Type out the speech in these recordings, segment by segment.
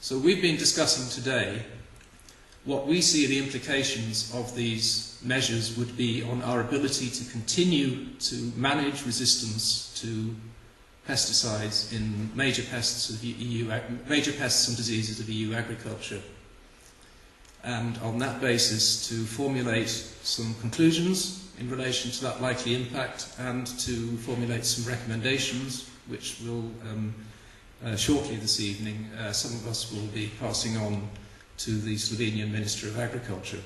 So we've been discussing today what we see the implications of these measures would be on our ability to continue to manage resistance to pesticides in major pests and diseases of EU agriculture, and on that basis to formulate some conclusions in relation to that likely impact and to formulate some recommendations which will shortly this evening some of us will be passing on to the Slovenian Minister of Agriculture.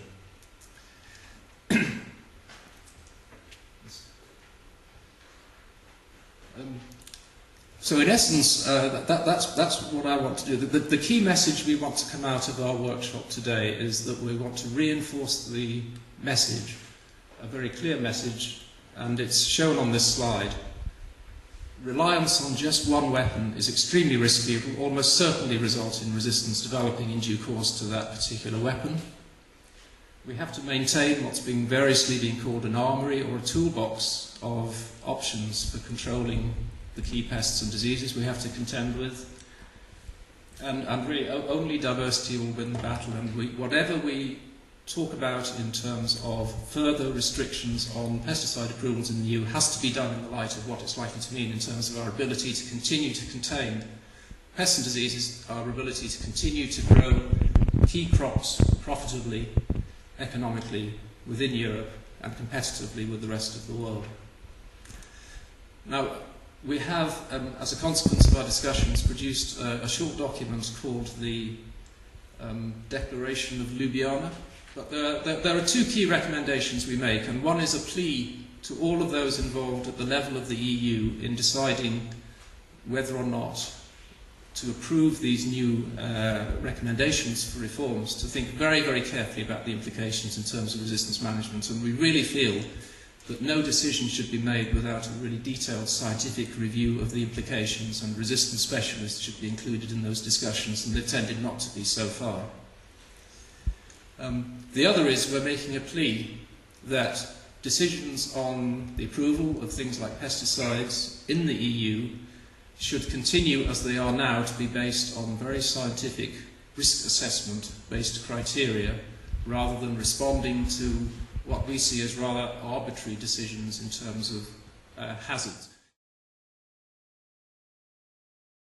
So in essence, that's what I want to do. The key message we want to come out of our workshop today is that we want to reinforce the message, a very clear message, and it's shown on this slide. Reliance on just one weapon is extremely risky. It will almost certainly result in resistance developing in due course to that particular weapon. We have to maintain what's variously being called an armoury or a toolbox of options for controlling the key pests and diseases we have to contend with. And really, only diversity will win the battle, and whatever we talk about in terms of further restrictions on pesticide approvals in the EU has to be done in the light of what it's likely to mean in terms of our ability to continue to contain pests and diseases, our ability to continue to grow key crops profitably, economically within Europe and competitively with the rest of the world. Now, we have, as a consequence of our discussions, produced a short document called the Declaration of Liubliana. But there are two key recommendations we make, and one is a plea to all of those involved at the level of the EU in deciding whether or not to approve these new recommendations for reforms, to think very, very carefully about the implications in terms of resistance management. And we really feel that no decision should be made without a really detailed scientific review of the implications, and resistance specialists should be included in those discussions, and they've tended not to be so far. The other is we're making a plea that decisions on the approval of things like pesticides in the EU should continue as they are now to be based on very scientific risk assessment based criteria, rather than responding to what we see as rather arbitrary decisions in terms of hazards.